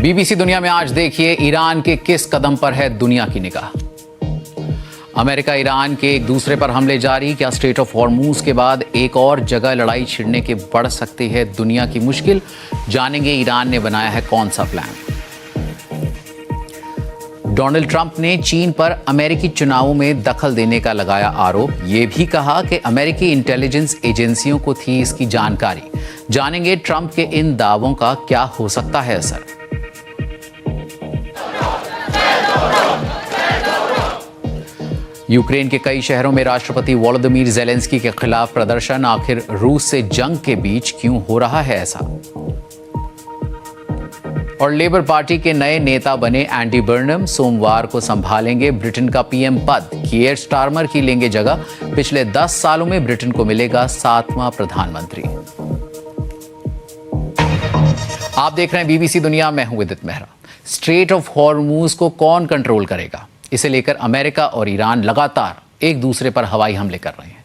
BBC दुनिया में आज देखिए ईरान के किस कदम पर है दुनिया की निगाह। अमेरिका ईरान के एक दूसरे पर हमले जारी। क्या स्ट्रेट ऑफ हॉर्मूज के बाद एक और जगह लड़ाई छिड़ने के बढ़ सकती है दुनिया की मुश्किल। जानेंगे ईरान ने बनाया है कौन सा प्लान। डोनाल्ड ट्रंप ने चीन पर अमेरिकी चुनावों में दखल देने का लगाया आरोप। ये भी कहा कि अमेरिकी इंटेलिजेंस एजेंसियों को थी इसकी जानकारी। जानेंगे ट्रंप के इन दावों का क्या हो सकता है असर। यूक्रेन के कई शहरों में राष्ट्रपति वोलोदिमीर ज़ेलेंस्की के खिलाफ प्रदर्शन। आखिर रूस से जंग के बीच क्यों हो रहा है ऐसा। और लेबर पार्टी के नए नेता बने एंडी बर्नम सोमवार को संभालेंगे ब्रिटेन का पीएम पद। कीयर स्टारमर की लेंगे जगह। पिछले 10 सालों में ब्रिटेन को मिलेगा 7वां प्रधानमंत्री। आप देख रहे हैं बीबीसी दुनिया, मैं हूं विदित मेहरा। स्ट्रेट ऑफ हॉर्मूज को कौन कंट्रोल करेगा, इसे लेकर अमेरिका और ईरान लगातार एक दूसरे पर हवाई हमले कर रहे हैं।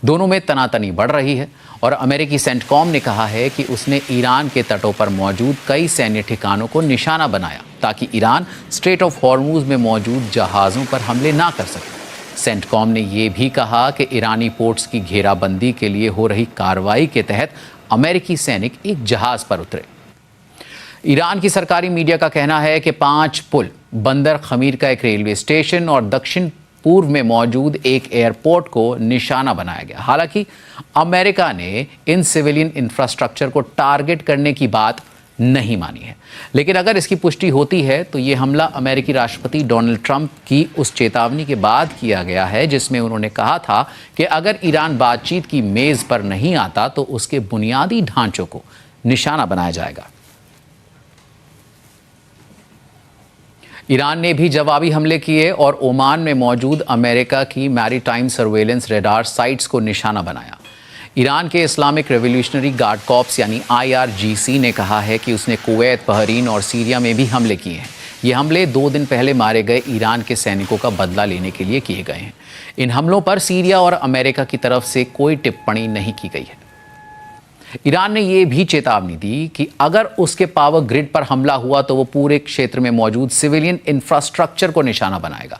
दोनों में तनातनी बढ़ रही है और अमेरिकी सेंटकॉम ने कहा है कि उसने ईरान के तटों पर मौजूद कई सैन्य ठिकानों को निशाना बनाया ताकि ईरान स्ट्रेट ऑफ हॉर्मूज में मौजूद जहाज़ों पर हमले ना कर सके। सेंटकॉम ने यह भी कहा कि ईरानी पोर्ट्स की घेराबंदी के लिए हो रही कार्रवाई के तहत अमेरिकी सैनिक एक जहाज़ पर उतरे। ईरान की सरकारी मीडिया का कहना है कि 5 पुल, बंदर खमीर का एक रेलवे स्टेशन और दक्षिण पूर्व में मौजूद एक एयरपोर्ट को निशाना बनाया गया। हालांकि अमेरिका ने इन सिविलियन इंफ्रास्ट्रक्चर को टारगेट करने की बात नहीं मानी है। लेकिन अगर इसकी पुष्टि होती है तो ये हमला अमेरिकी राष्ट्रपति डोनाल्ड ट्रंप की उस चेतावनी के बाद किया गया है जिसमें उन्होंने कहा था कि अगर ईरान बातचीत की मेज पर नहीं आता तो उसके बुनियादी ढांचों को निशाना बनाया जाएगा। ईरान ने भी जवाबी हमले किए और ओमान में मौजूद अमेरिका की मैरीटाइम सर्वेलेंस रेडार साइट्स को निशाना बनाया। ईरान के इस्लामिक रेवोल्यूशनरी गार्ड कॉर्प्स यानी IRGC ने कहा है कि उसने कुवैत, बहरीन और सीरिया में भी हमले किए हैं। ये हमले 2 दिन पहले मारे गए ईरान के सैनिकों का बदला लेने के लिए किए गए हैं। इन हमलों पर सीरिया और अमेरिका की तरफ से कोई टिप्पणी नहीं की गई है। ईरान ने यह भी चेतावनी दी कि अगर उसके पावर ग्रिड पर हमला हुआ तो वो पूरे क्षेत्र में मौजूद सिविलियन इंफ्रास्ट्रक्चर को निशाना बनाएगा।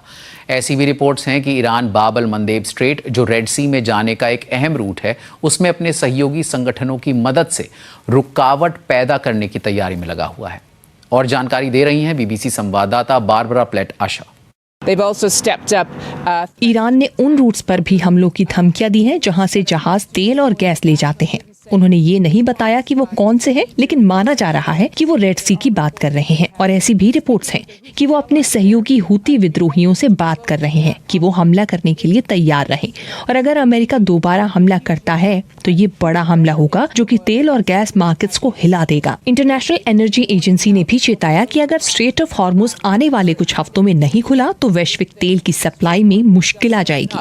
ऐसी भी रिपोर्ट्स हैं कि ईरान बाब अल मंदेब स्ट्रेट, जो रेड सी में जाने का एक अहम रूट है, उसमें अपने सहयोगी संगठनों की मदद से रुकावट पैदा करने की तैयारी में लगा हुआ है। और जानकारी दे रही हैं बीबीसी संवाददाता बारबरा प्लेट आशा। ईरान ने उन रूट्स पर भी हमलों की धमकियां दी हैं जहां से जहाज तेल और गैस ले जाते हैं। उन्होंने ये नहीं बताया कि वो कौन से हैं, लेकिन माना जा रहा है कि वो रेड सी की बात कर रहे हैं। और ऐसी भी रिपोर्ट्स हैं कि वो अपने सहयोगी हूती विद्रोहियों से बात कर रहे हैं कि वो हमला करने के लिए तैयार रहें। और अगर अमेरिका दोबारा हमला करता है तो ये बड़ा हमला होगा जो कि तेल और गैस मार्केट्स को हिला देगा। इंटरनेशनल एनर्जी एजेंसी ने भी चेताया कि अगर स्ट्रेट ऑफ हॉर्मूज आने वाले कुछ हफ्तों में नहीं खुला तो वैश्विक तेल की सप्लाई में मुश्किल आ जाएगी।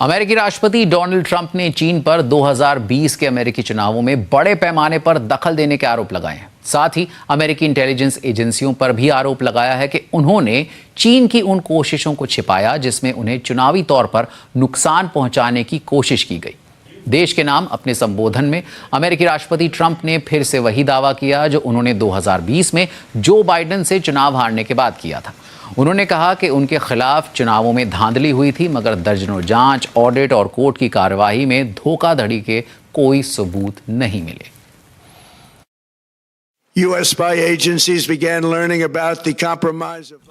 अमेरिकी राष्ट्रपति डोनाल्ड ट्रंप ने चीन पर 2020 के अमेरिकी चुनावों में बड़े पैमाने पर दखल देने के आरोप लगाए हैं। साथ ही अमेरिकी इंटेलिजेंस एजेंसियों पर भी आरोप लगाया है कि उन्होंने चीन की उन कोशिशों को छिपाया जिसमें उन्हें चुनावी तौर पर नुकसान पहुंचाने की कोशिश की गई। देश के नाम अपने संबोधन में अमेरिकी राष्ट्रपति ट्रंप ने फिर से वही दावा किया जो उन्होंने 2020 में जो बाइडेन से चुनाव हारने के बाद किया था। उन्होंने कहा कि उनके खिलाफ चुनावों में धांधली हुई थी, मगर दर्जनों जांच, ऑडिट और कोर्ट की कार्यवाही में धोखाधड़ी के कोई सबूत नहीं मिले।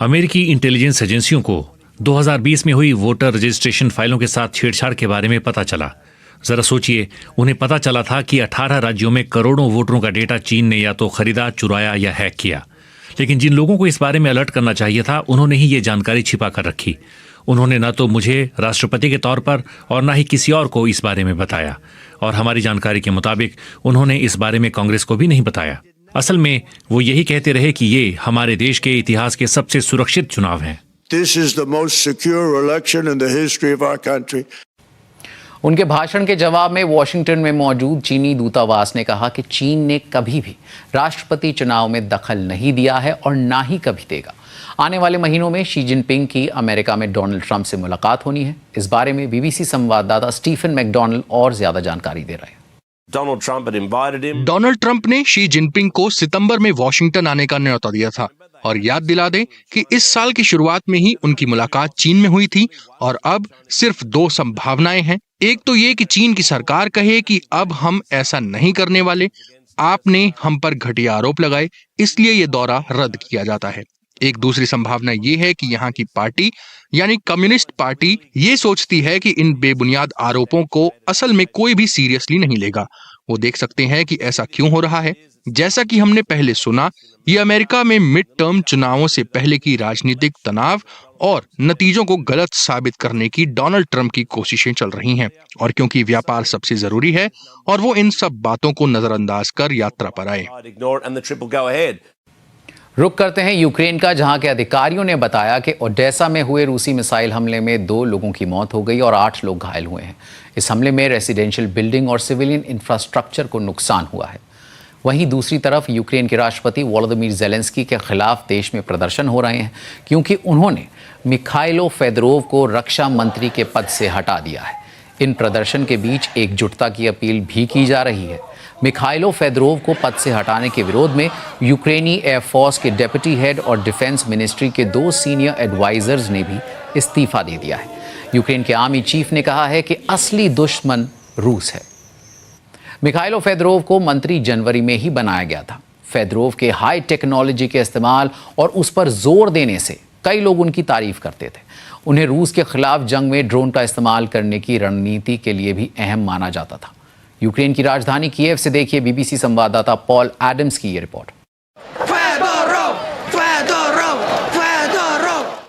अमेरिकी इंटेलिजेंस एजेंसियों को 2020 में हुई वोटर रजिस्ट्रेशन फाइलों के साथ छेड़छाड़ के बारे में पता चला। जरा सोचिए, उन्हें पता चला था कि 18 राज्यों में करोड़ों वोटरों का डेटा चीन ने या तो खरीदा, चुराया या हैक किया। लेकिन जिन लोगों को इस बारे में अलर्ट करना चाहिए था, उन्होंने ही ये जानकारी छिपा कर रखी। उन्होंने न तो मुझे राष्ट्रपति के तौर पर और न ही किसी और को इस बारे में बताया। और हमारी जानकारी के मुताबिक उन्होंने इस बारे में कांग्रेस को भी नहीं बताया। असल में वो यही कहते रहे कि ये हमारे देश के इतिहास के सबसे सुरक्षित चुनाव हैं। This is the most secure election in the history of our country. उनके भाषण के जवाब में वॉशिंगटन में मौजूद चीनी दूतावास ने कहा कि चीन ने कभी भी राष्ट्रपति चुनाव में दखल नहीं दिया है और ना ही कभी देगा। आने वाले महीनों में शी जिनपिंग की अमेरिका में डोनाल्ड ट्रंप से मुलाकात होनी है। इस बारे में बीबीसी संवाददाता स्टीफन मैकडॉनल्ड और ज्यादा जानकारी दे रहे हैं। डोनाल्ड ट्रंप ने शी जिनपिंग को सितंबर में वॉशिंगटन आने का न्योता दिया था। और याद दिला दें कि इस साल की शुरुआत में ही उनकी मुलाकात चीन में हुई थी और अब सिर्फ 2 संभावनाएं हैं। एक तो ये कि चीन की सरकार कहे कि अब हम ऐसा नहीं करने वाले, आपने हम पर घटिया आरोप लगाए इसलिए ये दौरा रद्द किया जाता है। एक दूसरी संभावना ये है कि यहाँ की पार्टी यानी कम्युनिस्ट पार्टी ये सोचती है कि इन बेबुनियाद आरोपों को असल में कोई भी सीरियसली नहीं लेगा। वो देख सकते हैं कि ऐसा क्यों हो रहा है। जैसा कि हमने पहले सुना, ये अमेरिका में मिड टर्म चुनावों से पहले की राजनीतिक तनाव और नतीजों को गलत साबित करने की डोनाल्ड ट्रंप की कोशिशें चल रही हैं। और क्योंकि व्यापार सबसे जरूरी है और वो इन सब बातों को नजरअंदाज कर यात्रा पर आए। रुक करते हैं यूक्रेन का, जहां के अधिकारियों ने बताया कि ओडेसा में हुए रूसी मिसाइल हमले में 2 लोगों की मौत हो गई और 8 लोग घायल हुए हैं। इस हमले में रेसिडेंशियल बिल्डिंग और सिविलियन इंफ्रास्ट्रक्चर को नुकसान हुआ है। वहीं दूसरी तरफ यूक्रेन के राष्ट्रपति वोलोदिमीर ज़ेलेंस्की के खिलाफ देश में प्रदर्शन हो रहे हैं क्योंकि उन्होंने मिखाइलो फेदरोव को रक्षा मंत्री के पद से हटा दिया है। इन प्रदर्शन के बीच एकजुटता की अपील भी की जा रही है। मिखाइलो फेदरोव को पद से हटाने के विरोध में यूक्रेनी एयरफोर्स के डेप्यूटी हेड और डिफेंस मिनिस्ट्री के 2 सीनियर एडवाइजर्स ने भी इस्तीफा दे दिया है। यूक्रेन के आर्मी चीफ ने कहा है कि असली दुश्मन रूस है। मिखाइलो फेदरोव को मंत्री जनवरी में ही बनाया गया था। फेदरोव के हाई टेक्नोलॉजी के इस्तेमाल और उस पर जोर देने से कई लोग उनकी तारीफ करते थे। उन्हें रूस के खिलाफ जंग में ड्रोन का इस्तेमाल करने की रणनीति के लिए भी अहम माना जाता था। यूक्रेन की राजधानी कीव से देखिए बीबीसी संवाददाता पॉल एडम्स की ये रिपोर्ट।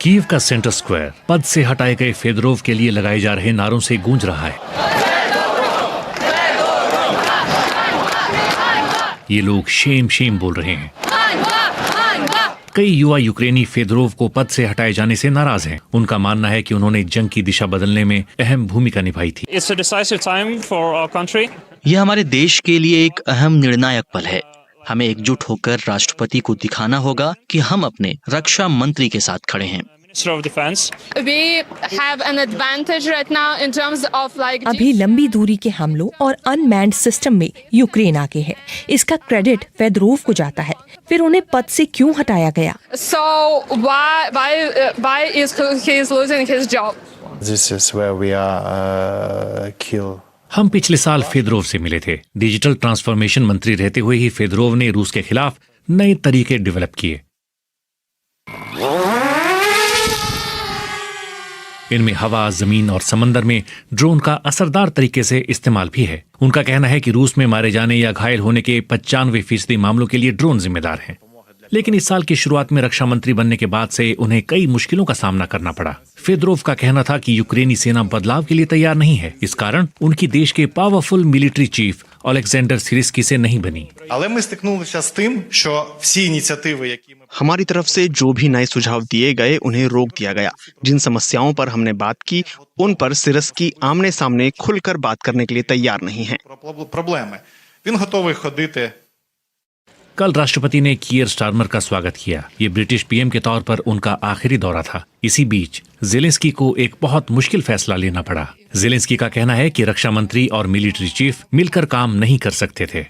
कीव का सेंटर स्क्वायर पद से हटाए गए फेदरोव के लिए लगाए जा रहे नारों से गूंज रहा है। ये लोग शेम शेम बोल रहे हैं। कई युवा यूक्रेनी फेदरोव को पद से हटाए जाने से नाराज हैं। उनका मानना है कि उन्होंने जंग की दिशा बदलने में अहम भूमिका निभाई थी। It's a decisive time for our country. यह हमारे देश के लिए एक अहम निर्णायक पल है। हमें एकजुट होकर राष्ट्रपति को दिखाना होगा कि हम अपने रक्षा मंत्री के साथ खड़े हैं। Minister of Defense. We have an advantage right now in terms of like अभी लंबी दूरी के हमलों और अनमैन्ड सिस्टम में यूक्रेन आगे है। इसका क्रेडिट फेदरोव को जाता है। फिर उन्हें पद से क्यों हटाया गया? So why is he losing his job? This is where we are killed. हम पिछले साल फेदरोव से मिले थे। डिजिटल ट्रांसफॉर्मेशन मंत्री रहते हुए ही फेदरोव ने रूस के खिलाफ नए तरीके डेवलप किए। इनमें हवा, जमीन और समंदर में ड्रोन का असरदार तरीके से इस्तेमाल भी है। उनका कहना है कि रूस में मारे जाने या घायल होने के 95% मामलों के लिए ड्रोन जिम्मेदार हैं। लेकिन इस साल की शुरुआत में रक्षा मंत्री बनने के बाद से उन्हें कई मुश्किलों का सामना करना पड़ा। फेदरोव का कहना था कि यूक्रेनी सेना बदलाव के लिए तैयार नहीं है। इस कारण उनकी देश के पावरफुल मिलिट्री चीफ ओलेक्जेंडर सिरिस्की से नहीं बनी। हमारी तरफ से जो भी नए सुझाव दिए गए उन्हें रोक दिया गया। जिन समस्याओं पर हमने बात की उन पर सिरिस्की आमने सामने खुलकर बात करने के लिए तैयार नहीं है। कल राष्ट्रपति ने कीयर स्टारमर का स्वागत किया। ये ब्रिटिश पीएम के तौर पर उनका आखिरी दौरा था। इसी बीच ज़ेलेंस्की को एक बहुत मुश्किल फैसला लेना पड़ा। ज़ेलेंस्की का कहना है कि रक्षा मंत्री और मिलिट्री चीफ मिलकर काम नहीं कर सकते थे।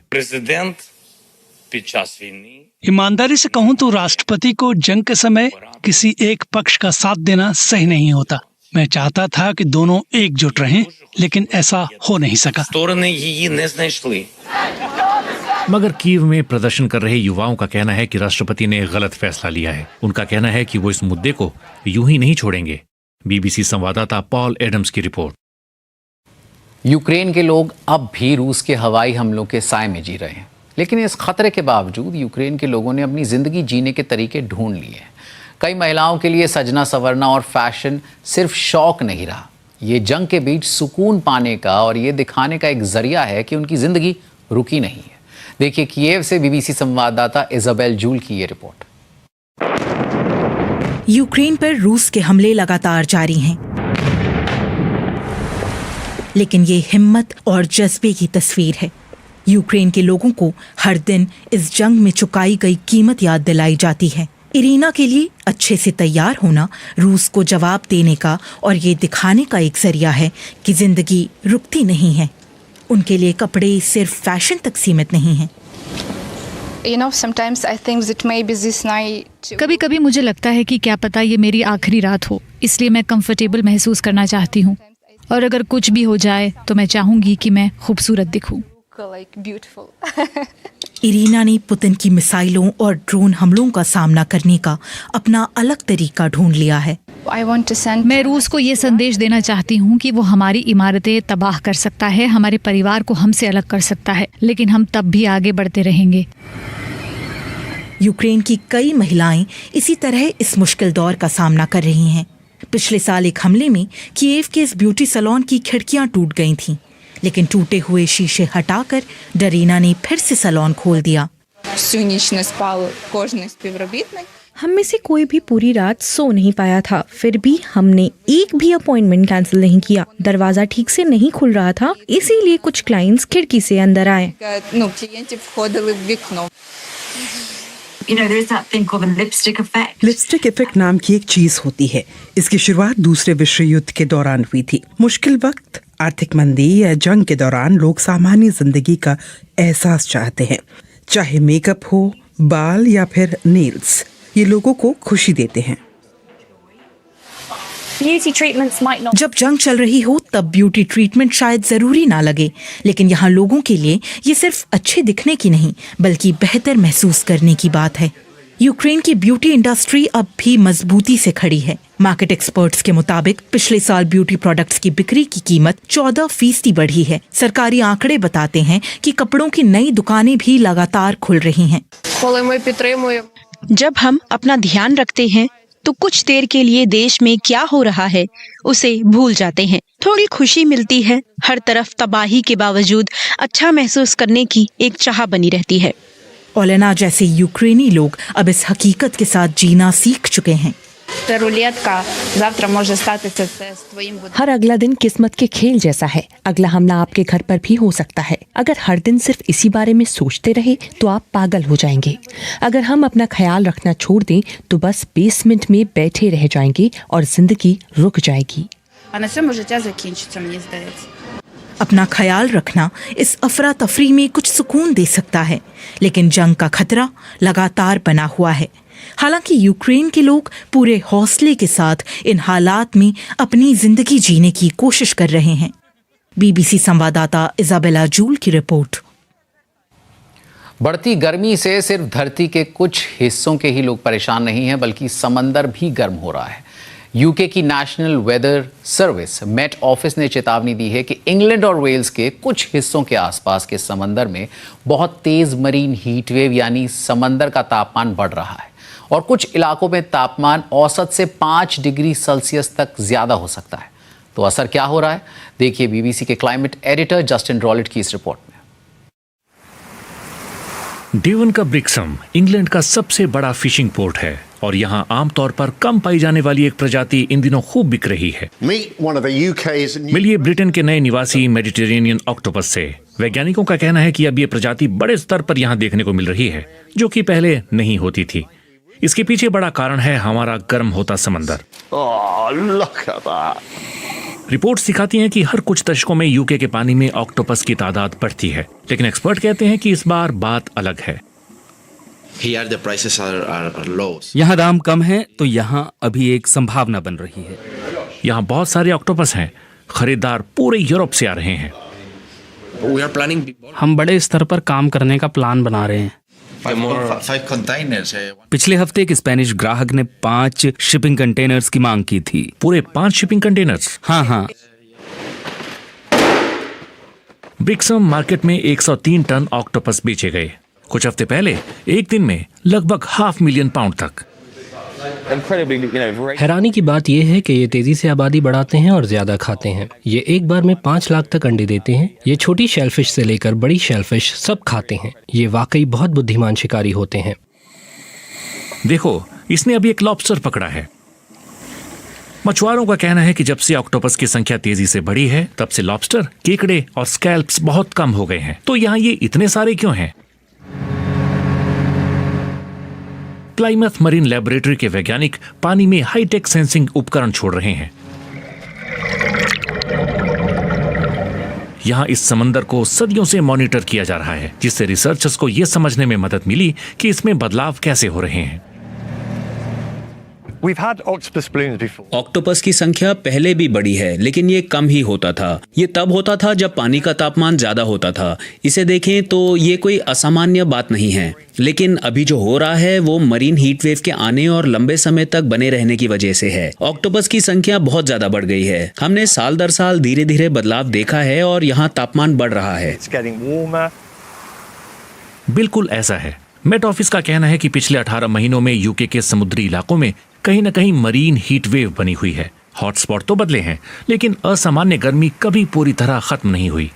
ईमानदारी से कहूं तो राष्ट्रपति को जंग के समय किसी एक पक्ष का साथ देना सही नहीं होता। मैं चाहता था कि दोनों एकजुट रहें, लेकिन ऐसा हो नहीं सका। मगर कीव में प्रदर्शन कर रहे युवाओं का कहना है कि राष्ट्रपति ने गलत फैसला लिया है। उनका कहना है कि वो इस मुद्दे को यूं ही नहीं छोड़ेंगे। बीबीसी संवाददाता पॉल एडम्स की रिपोर्ट। यूक्रेन के लोग अब भी रूस के हवाई हमलों के साए में जी रहे हैं, लेकिन इस खतरे के बावजूद यूक्रेन के लोगों ने अपनी जिंदगी जीने के तरीके ढूंढ लिए हैं। कई महिलाओं के लिए सजना संवरना और फैशन सिर्फ शौक नहीं रहा, ये जंग के बीच सुकून पाने का और ये दिखाने का एक जरिया है कि उनकी जिंदगी रुकी नहीं है। देखिए कीव से बीबीसी संवाददाता इजाबेल जूल की ये रिपोर्ट। यूक्रेन पर रूस के हमले लगातार जारी हैं, लेकिन ये हिम्मत और जज्बे की तस्वीर है। यूक्रेन के लोगों को हर दिन इस जंग में चुकाई गई कीमत याद दिलाई जाती है। इरीना के लिए अच्छे से तैयार होना रूस को जवाब देने का और ये दिखाने का एक जरिया है कि जिंदगी रुकती नहीं है। उनके लिए कपड़े सिर्फ फैशन तक सीमित नहीं हैं। Sometimes I think that maybe this night. कभी कभी मुझे लगता है कि क्या पता ये मेरी आखिरी रात हो, इसलिए मैं कंफर्टेबल महसूस करना चाहती हूँ। और अगर कुछ भी हो जाए तो मैं चाहूँगी कि मैं खूबसूरत दिखूँ। इरीना ने पुतिन की मिसाइलों और ड्रोन हमलों का सामना करने का अपना अलग तरीका ढूंढ लिया है। मैं रूस को ये संदेश देना चाहती हूँ कि वो हमारी इमारतें तबाह कर सकता है, हमारे परिवार को हमसे अलग कर सकता है, लेकिन हम तब भी आगे बढ़ते रहेंगे। यूक्रेन की कई महिलाएं इसी तरह इस मुश्किल दौर का सामना कर रही हैं। पिछले साल एक हमले में कीव के इस ब्यूटी सैलून की खिड़कियां टूट गई थीं, लेकिन टूटे हुए शीशे हटाकर डरीना ने फिर से सैलून खोल दिया। हम में से कोई भी पूरी रात सो नहीं पाया था, फिर भी हमने एक भी अपॉइंटमेंट कैंसिल नहीं किया। दरवाजा ठीक से नहीं खुल रहा था, इसीलिए कुछ क्लाइंट्स खिड़की से अंदर आए। लिपस्टिक इफेक्ट नाम की एक चीज होती है। इसकी शुरुआत दूसरे विश्व युद्ध के दौरान हुई थी। मुश्किल वक्त, आर्थिक मंदी या जंग के दौरान लोग सामान्य जिंदगी का एहसास चाहते हैं, चाहे मेकअप हो, बाल या फिर नेल्स। ये लोगों को खुशी देते हैं। जब जंग चल रही हो तब ब्यूटी ट्रीटमेंट शायद जरूरी ना लगे, लेकिन यहाँ लोगों के लिए ये सिर्फ अच्छे दिखने की नहीं बल्कि बेहतर महसूस करने की बात है। यूक्रेन की ब्यूटी इंडस्ट्री अब भी मजबूती से खड़ी है। मार्केट एक्सपर्ट्स के मुताबिक पिछले साल ब्यूटी प्रोडक्ट्स की बिक्री की कीमत 14% बढ़ी है। सरकारी आंकड़े बताते हैं कि कपड़ों की नई दुकानें भी लगातार खुल रही हैं। जब हम अपना ध्यान रखते हैं तो कुछ देर के लिए देश में क्या हो रहा है उसे भूल जाते हैं। थोड़ी खुशी मिलती है। हर तरफ तबाही के बावजूद अच्छा महसूस करने की एक चाह बनी रहती है। ओलेना जैसे यूक्रेनी लोग अब इस हकीकत के साथ जीना सीख चुके हैं। हर अगला दिन किस्मत के खेल जैसा है। अगला हमला आपके घर पर भी हो सकता है। अगर हर दिन सिर्फ इसी बारे में सोचते रहे तो आप पागल हो जाएंगे। अगर हम अपना ख्याल रखना छोड़ दें तो बस बेसमेंट में बैठे रह जाएंगे और जिंदगी रुक जाएगी। अपना ख्याल रखना इस अफरा तफरी में कुछ सुकून दे सकता है, लेकिन जंग का खतरा लगातार बना हुआ है। हालांकि यूक्रेन के लोग पूरे हौसले के साथ इन हालात में अपनी जिंदगी जीने की कोशिश कर रहे हैं। बीबीसी संवाददाता इजाबेला जूल की रिपोर्ट। बढ़ती गर्मी से सिर्फ धरती के कुछ हिस्सों के ही लोग परेशान नहीं हैं, बल्कि समंदर भी गर्म हो रहा है। यूके की national weather service met office ने चेतावनी दी है कि इंग्लैंड और वेल्स के कुछ हिस्सों के आसपास के समंदर में बहुत तेज मरीन हीट वेव यानी समंदर का तापमान बढ़ रहा है और कुछ इलाकों में तापमान औसत से 5 डिग्री सेल्सियस तक ज्यादा हो सकता है। तो असर क्या हो रहा है, देखिए बीबीसी के क्लाइमेट एडिटर जस्टिन रॉलेट की इस रिपोर्ट में। डेवन का ब्रिक्सम इंग्लैंड का सबसे बड़ा फिशिंग पोर्ट है और यहाँ आमतौर पर कम पाई जाने वाली एक प्रजाति इन दिनों खूब बिक रही है। मिलिए ब्रिटेन के नए निवासी मेडिटेरेनियन ऑक्टोपस से। वैज्ञानिकों का कहना है कि अब ये प्रजाति बड़े स्तर पर यहाँ देखने को मिल रही है, जो कि पहले नहीं होती थी। इसके पीछे बड़ा कारण है हमारा गर्म होता समंदर। रिपोर्ट सिखाती हैं कि हर कुछ दशकों में यूके के पानी में ऑक्टोपस की तादाद बढ़ती है, लेकिन एक्सपर्ट कहते हैं कि इस बार बात अलग है। यहाँ दाम कम है तो यहाँ अभी एक संभावना बन रही है। यहाँ बहुत सारे ऑक्टोपस हैं। खरीदार पूरे यूरोप से आ रहे हैं। हम बड़े स्तर पर काम करने का प्लान बना रहे हैं। पिछले हफ्ते एक स्पेनिश ग्राहक ने 5 शिपिंग कंटेनर्स की मांग की थी। पूरे 5 शिपिंग कंटेनर्स? हाँ। ब्रिक्सम मार्केट में 103 टन ऑक्टोपस बेचे गए। कुछ हफ्ते पहले एक दिन में लगभग 500,000 पाउंड तक। हैरानी की बात यह है कि ये तेजी से आबादी बढ़ाते हैं और ज्यादा खाते हैं। ये एक बार में 5 लाख तक अंडे देते हैं। ये छोटी शेलफिश से लेकर बड़ी शेलफिश सब खाते हैं। ये वाकई बहुत बुद्धिमान शिकारी होते हैं। देखो, इसने अभी एक लॉबस्टर पकड़ा है। मछुआरों का कहना है कि जब से ऑक्टोपस की संख्या तेजी से बढ़ी है, तब से लॉबस्टर, केकड़े और स्कैल्प्स बहुत कम हो गए हैं। तो यहाँ ये इतने सारे क्यों हैं? प्लाइमथ मरीन लेबोरेटरी के वैज्ञानिक पानी में हाईटेक सेंसिंग उपकरण छोड़ रहे हैं। यहाँ इस समंदर को सदियों से मॉनिटर किया जा रहा है, जिससे रिसर्चर्स को ये समझने में मदद मिली कि इसमें बदलाव कैसे हो रहे हैं। ऑक्टोपस की संख्या पहले भी बड़ी है, लेकिन ये कम ही होता था। ये तब होता था जब पानी का तापमान ज्यादा होता था। इसे देखें तो ये कोई असामान्य बात नहीं है, लेकिन अभी जो हो रहा है वो मरीन हीट वेव के आने और लंबे समय तक बने रहने की वजह से है। ऑक्टोपस की संख्या बहुत ज्यादा बढ़ गई है। हमने साल दर साल धीरे धीरे बदलाव देखा है और यहाँ तापमान बढ़ रहा है। बिल्कुल ऐसा है। मेट ऑफिस का कहना है कि पिछले 18 महीनों में यूके के समुद्री इलाकों में कहीं न कहीं मरीन हीट वेव बनी हुई है। हॉटस्पॉट तो बदले हैं, लेकिन असामान्य गर्मी कभी पूरी तरह खत्म नहीं हुई।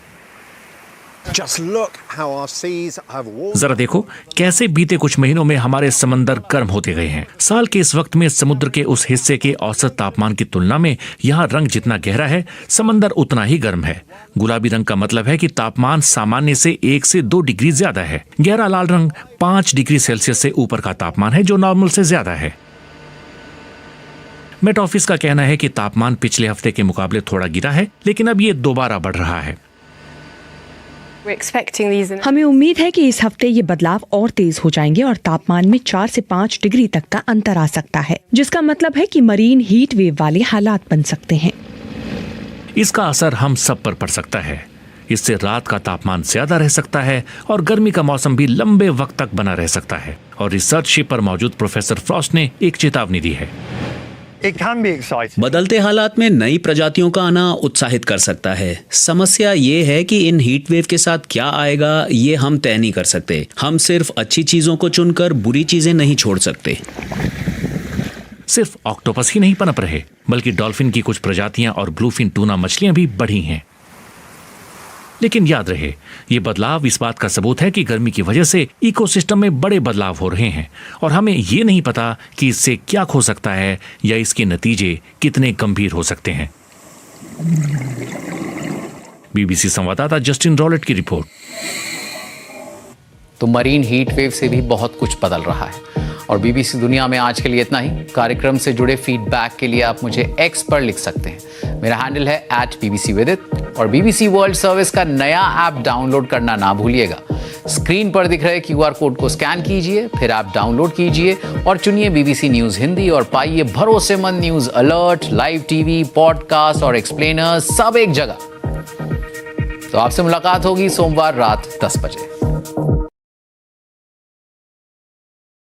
जरा देखो कैसे बीते कुछ महीनों में हमारे समंदर गर्म होते गए हैं। साल के इस वक्त में समुद्र के उस हिस्से के औसत तापमान की तुलना में यहाँ रंग जितना गहरा है, समंदर उतना ही गर्म है। गुलाबी रंग का मतलब है कि तापमान सामान्य से 1 से 2 डिग्री ज्यादा है। गहरा लाल रंग 5 डिग्री सेल्सियस से ऊपर का तापमान है, जो नॉर्मल से ज्यादा है। मेट ऑफिस का कहना है कि तापमान पिछले हफ्ते के मुकाबले थोड़ा गिरा है, लेकिन अब ये दोबारा बढ़ रहा है। हमें उम्मीद है कि इस हफ्ते ये बदलाव और तेज हो जाएंगे और तापमान में 4 से 5 डिग्री तक का अंतर आ सकता है, जिसका मतलब है कि मरीन हीट वेव वाले हालात बन सकते हैं। इसका असर हम सब पर पड़ सकता है। इससे रात का तापमान ज्यादा रह सकता है और गर्मी का मौसम भी लंबे वक्त तक बना रह सकता है। और रिसर्च शिप पर मौजूद प्रोफेसर फ्रॉस्ट ने एक चेतावनी दी है। बदलते हालात में नई प्रजातियों का आना उत्साहित कर सकता है। समस्या ये है कि इन हीट वेव के साथ क्या आएगा ये हम तय नहीं कर सकते। हम सिर्फ अच्छी चीजों को चुनकर बुरी चीजें नहीं छोड़ सकते। सिर्फ ऑक्टोपस ही नहीं पनप रहे, बल्कि डॉल्फिन की कुछ प्रजातियां और ब्लूफिन टूना मछलियां भी बढ़ी हैं। लेकिन याद रहे, ये बदलाव इस बात का सबूत है कि गर्मी की वजह से इकोसिस्टम में बड़े बदलाव हो रहे हैं और हमें ये नहीं पता कि इससे क्या खो सकता है या इसके नतीजे कितने गंभीर हो सकते हैं। बीबीसी संवाददाता जस्टिन रॉलेट की रिपोर्ट। तो मरीन हीट वेव से भी बहुत कुछ बदल रहा है। और बीबीसी दुनिया में आज के लिए इतना ही। कार्यक्रम से जुड़े फीडबैक के लिए आप मुझे एक्स पर लिख सकते हैं। मेरा हैंडल है @bbcvidit और बीबीसी वर्ल्ड सर्विस का नया ऐप डाउनलोड करना ना भूलिएगा। स्क्रीन पर दिख रहे QR कोड को स्कैन कीजिए, फिर ऐप डाउनलोड कीजिए और चुनिए बीबीसी न्यूज हिंदी और पाइए भरोसेमंद news alert, live TV, podcast और एक्सप्लेनर सब एक जगह। तो आपसे मुलाकात होगी सोमवार रात 10 बजे।